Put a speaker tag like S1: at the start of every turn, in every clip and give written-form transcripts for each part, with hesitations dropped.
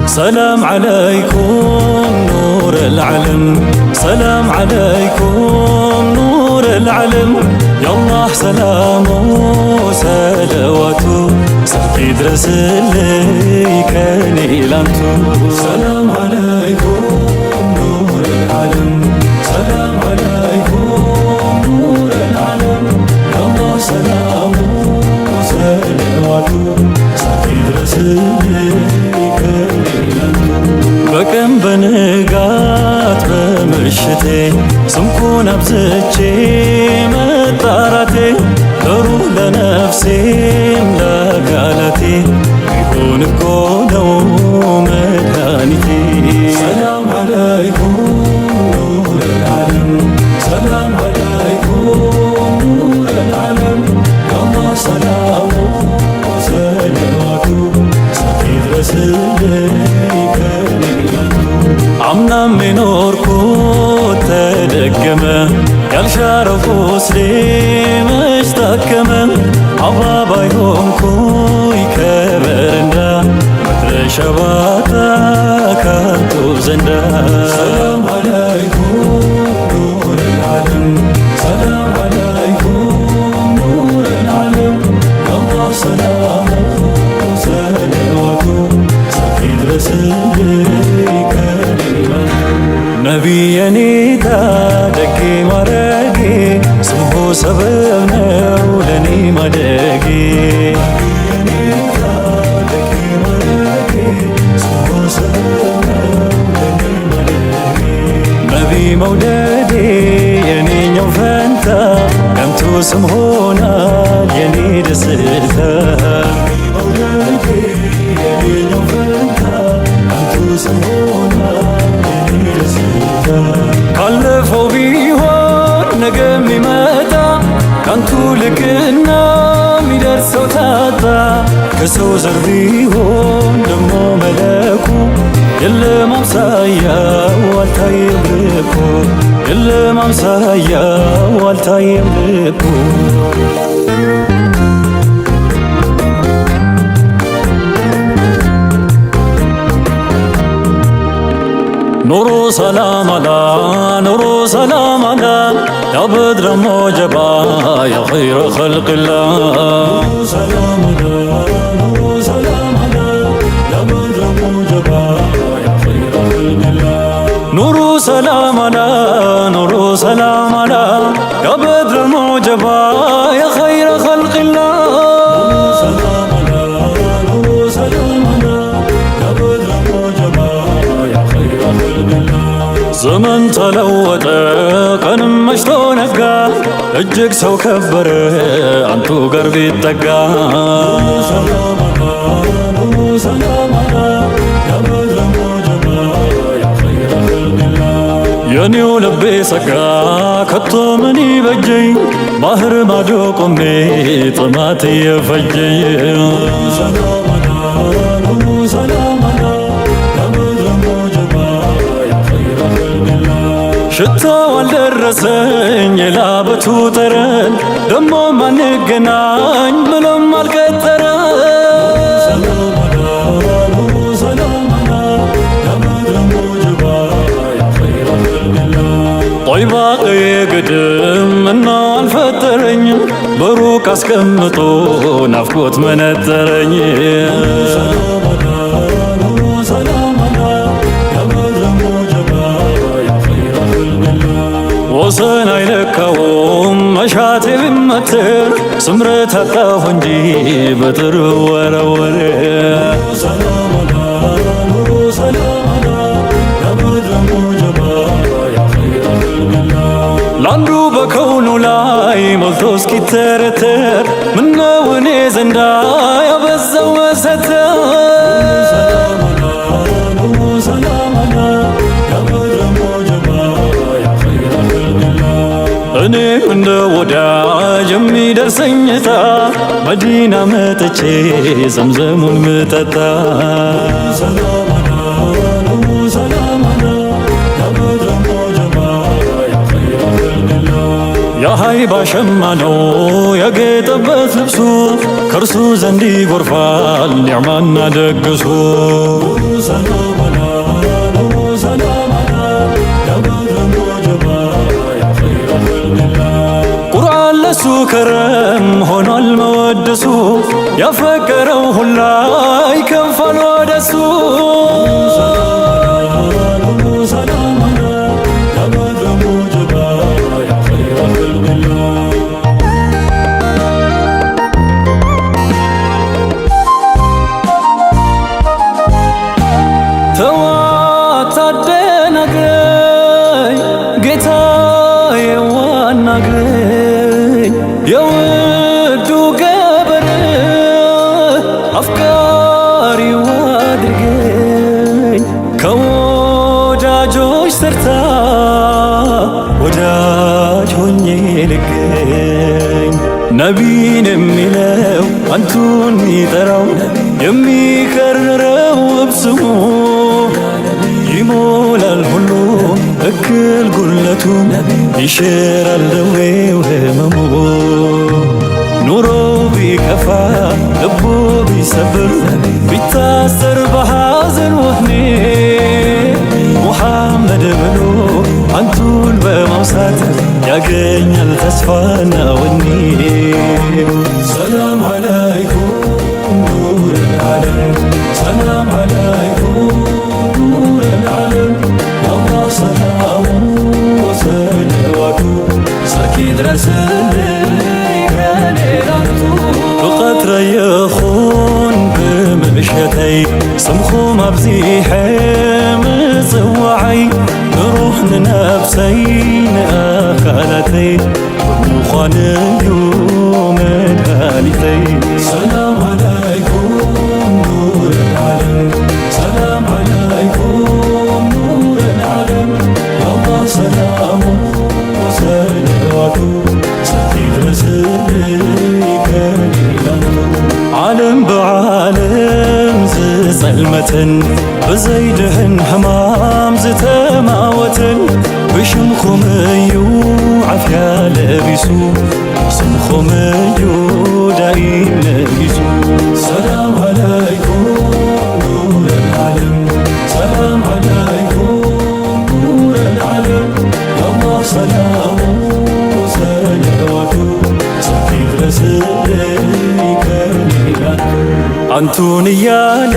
S1: سلام عليكم نور العلم، سلام عليكم نور العلم، يا الله سلامه وسلواته سبحي درس اللي كان لانتو. سلام عليكم نور العلم، سلام عليكم نور العلم، يا الله سلامه وسلواته سبحي درس اللي በቀን በንጋት በምሽቴ ስምኩን አብዝቼ መጣራቴ ለሩህ ለነፍሴም ለአካላቴ ቢሆን እኮ ነው መድኃኒቴ። ሰላም አለይኩም ኑር العالم፣ ሰላም አለይኩም ኑር العالم፣ የአላህ ሰላሙ ሰለዋቱ ሳይድረስልኝ አምናም የኖርኩት ተደገመ ያልሻረው ቁስሌ መች ታከመ። አባባይ ሆንኩኝ ከበረንዳ መድረሻ ባጣ ካንቱ ዘንዳ። ሰላም አለይኩም ኑር العالم፣ ሰላም አለይኩም ኑር العالم፣ የአላህ ሰላሙ ሰለዋቱ ሳይድረስልኝ ነቢ የኔታ ደጌ ማረጌ ስምሆ ሰበብ ነው ለኔ ማደጌ። ነቢ መውደዴ የኔኛው ፈንታ ከንቱ ስም ሆናል የኔ ደስታ። ካለፈው ቢሆን ነገ የሚመጣ ካንቱ ልቅና የሚደርሰው ታጣ። ከሰው ዘር ቢሆን ደሞ መለኩ የለም አምሳያው አልታየም ልኩ፣ የለም አምሳያው አልታየም ልኩ። ኑሩ ሰላም አላ ኑሩ ሰላም አላ ያ በድረ ሞጀባ ያ ኸይረ ኸልቅላ። ኑሩ ሰላም አላ ኑሩ ሰላም አላ ያ በድረ ሞጀባ ያ ኸይረ ኸልቅላ። ዘመን ተለወጠ ቀንም መሽቶ ነጋ እጅግ ሰው ከበረ አንቱ ጋር ቢጠጋ። የኔው ልቤ ሰጋ ከቶ ምን ይበጀኝ ባህር ማዶ ቆሜ ጥማት እየፈጀኝ። ሽታው አልደረሰኝ የላበቱ ጠረን ደሞ ማንገናኝ ብሎም አልቀጠረ። ጦይባ ቀዬ ግድም ምነው አልፈጠረኝ በሩቅ አስቀምጦ ናፍቆት መነጠረኝ። ወሰን አይለካውም መሻቴ ቢመትር ስምረት አጣሁ እንጂ በጥር ወረወረ። ለአንዱ በከውኑ ላይ ሞልቶ እስኪተረተር ምነው እኔ ዘንዳ ያበዛው መሰተር። እኔ እንደ ወዳጅ የሚደርሰኝታ መዲና መጥቼ ዘምዘሙን ምጠጣ የሃይባ ሸማ ነው ያጌጠበት ልብሱ ከእርሱ ዘንድ ይጎርፋል ኒዕማና ደግሱ ቁርአን ለሱ ከረም ሆኗል መወደሱ ያፈቀረው ሁላ ይከንፋል ወደሱ የውዱ ገበር አፍቃሪ አድርገኝ ከወዳጆች ተርታ ወዳጅ ሆኜ ልገኝ ነቢን የሚለው አንቱን የሚጠራው የሚከረረው እብስሙ ይሞላል ሁሉ እክል ጉለቱ ይሽራል ደዌው ህመሙ ኑሮ ቢከፋ ልቡ ቢሰብር ቢታሰር በሐዘን ወህኒ ሙሐመድ ብሎ አንቱን በማውሳት ያገኛል ተስፋና ወኔ ሰላም አለይኩም ኑረል ዓለም ሰላም አለይኩም ኑረል ዓለም አላህ ሰላሙ ወሰለዋቱ ሰኪ ድረስልኝ ከሌላቱ ብቀትረ የኹን ብምእሸተይ ስምኹም ኣብዚሐ ምጽዋዓይ ንሩሕ ንነፍሰይ ንኣካላተይ ብምዃን እዩ መድሃኒተይ ሰላም ዓለይኩም ኑረል ዓለም ሰላም ዓለይኩም ኑረል ዓለም አላህ ሰላሙ ወሰለዋቱ ሰቲ ድረስልኝ ከሌላቱ ዓለም ብዓለም ዝጸልመትን ብዘይድህን ሕማም ዝተማወትን ብሽምኹም እዩ ዓፍያ ለቢሱ ስምኹም እዩ ዳኢም ለቢሱ ሰላም ዓለይኩም ኑረል ዓለም ሰላም ዓለይኩም ኑረል ዓለም አላህ ሰላሙ ወሰለዋቱ ሰቲ ድረስልኝ ከሌላቱ አንቱን እያለ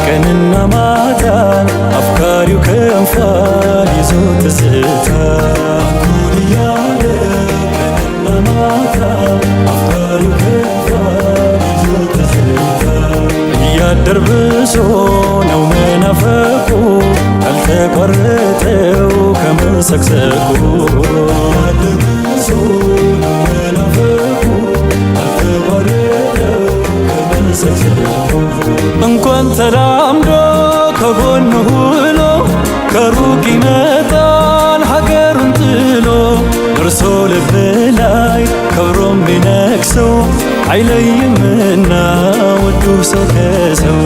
S1: ቀንና ማታ አፍቃሪው ከንፋል ይዞ ትዝታ አንቱን እያለ ቀንና ማታ አፍቃሪው ከንፋል ይዞ ትዝታ እያደር ብሶ ነው መናፈቁ ካልተቋረጠው ከመሰክሰኩ እያደር ብሶ ነው መናፈቁ ካልተቋረጠው እንኳን ተላምዶ ከጎኑ ውሎ ከሩቅ ይመጣል ሀገሩን ጥሎ ደርሶ ልብ ላይ ከብሮም ቢነክሰው አይለይምና ውዱ ሰው ከሰው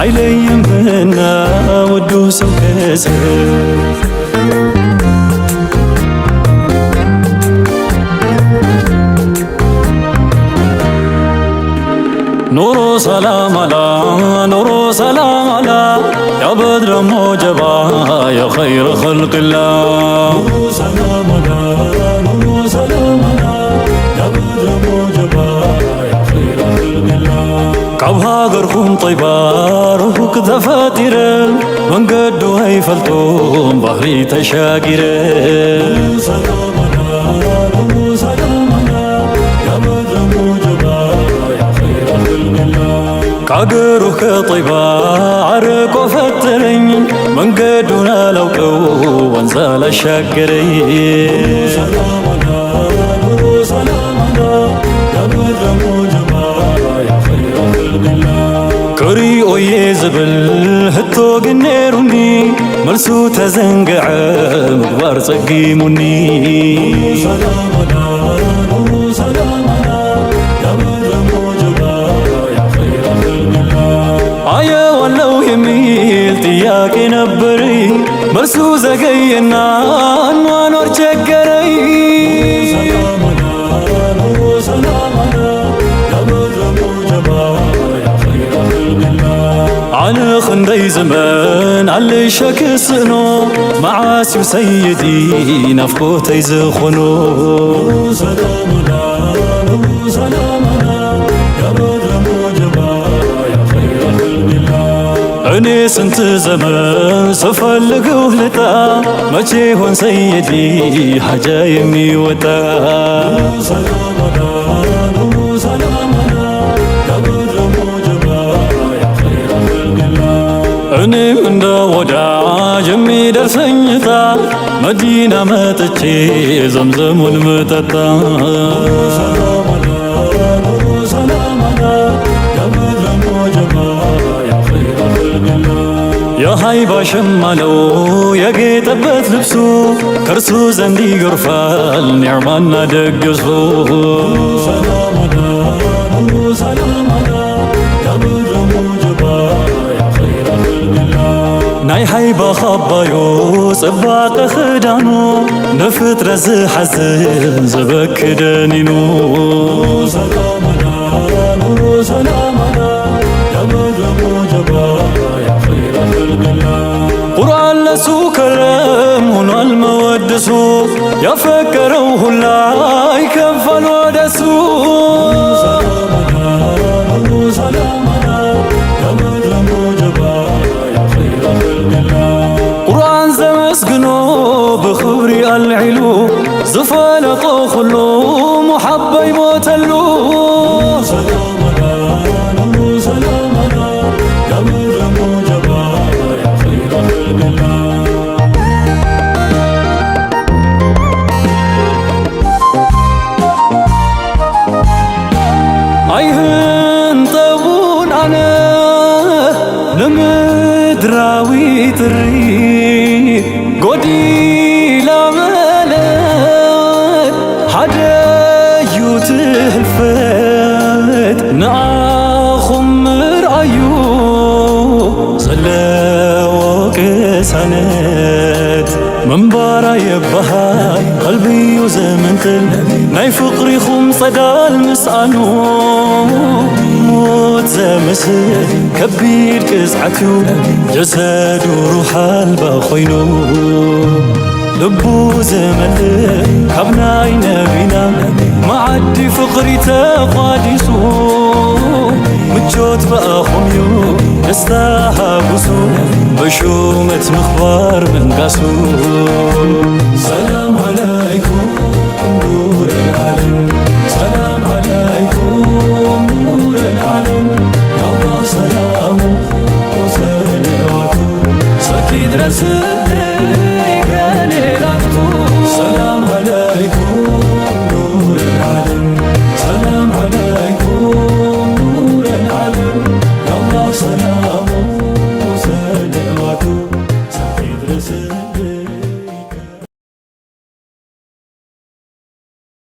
S1: አይለይምና ውዱ ሰው ከሰው نورو سلام على نورو سلام على يا بدر موجبا يا خير خلق الله نورو سلام على نورو سلام على يا بدر موجبا يا خير خلق الله كابها غرخون طيبا روحك دفاتر من قدو هيفلتون بحري تشاقر نورو سلام على نورو سلام على يا بدر موجبا كاغرو كطيبا عرق وفترين من قدونا لو كو وانزال الشاكرين سلام على نورو سلام على يا بدر موجبا يا خير خلق الله كريو يزبل هتو قنيروني መልሱ ተዘንግዐ ምግባር ጸጊሙኒ አየዋለው የሚል ጥያቄ ነበረኝ መልሱ ዘገየና አኗኗር ቸገረኝ على خندي زمان على شكسنو معاسي وسيدي نفقوتي زخنو سلامنا سلامنا يا بدر موجبا يا خير خلق الله أني سنت زمان سفلق وهلتا ماشي هون سيدي حاجة يمي وتا سلامنا سلامنا يا بدر موجبا እኔም እንደ ወዳጅ የሚደርሰኝታ መዲና መጥቼ ዘምዘሙን ምጠጣ የሃይባ ሸማለው የጌጠበት ልብሱ ከእርሱ ዘንድ ይገርፋል ኒዕማና ደግሱ ናይ ሃይባ ኸባዮ ጽባቐ ኽዳኑ ንፍጥረት ዝሓዝን ዝበክደኒኑ ሰላመና ኑሩ ሰላመና ያ በድረ ሙጀባ ያ ኸይረ ኸልቅላ ቁርአን ለሱ ከረም ሆኗል መወድሱ ያፈቀረው ሁላ ይከፋል ወደሱ ሰላመና ኑሩ ሰላመና ያ በድረ ሙጀባ ቁርአን ዘመስግኖ ብኽብሪ አልዒሉ ዝፈለቆ ኹሉ ሙሐባ ይሞተሉ ሰላመና ኑሩ ሰላመና ያ በድረ ሙጀባ ያ ኸይረ ኸልቅላ አይህን ጠቡን አነ ለምድራዊ ጥሪ ጎዲላ መለት ሓደዩ ትህልፈት ንኣኹም ምርኣዩ ዘለዎ ቅሳነት መንባራ የባሃል ቀልቢዩ ዘምንትል ናይ ፍቕሪኹም ጸዳል ምስኣኑ ሞት ዘመስል ከቢድ ቅዝዓትዩ ጀሰዱ ሩሕ አልባ ኾይኑ ልቡ ዘመልእ ካብ ናይ ነቢና መዓዲ ፍቕሪ ተቋዲሱ ምቾት ረኣኹም እዩ ደስታ ሃጉሱ በሹመት ምኽባር መንጋሱ ሰላም ዓለይኩም ኑር ልዓለም ሰላም ዓለይኩም ኑር ልዓለም ያአላህ ሰላሙ ወሰለዋቱ ሰኪ ድረስ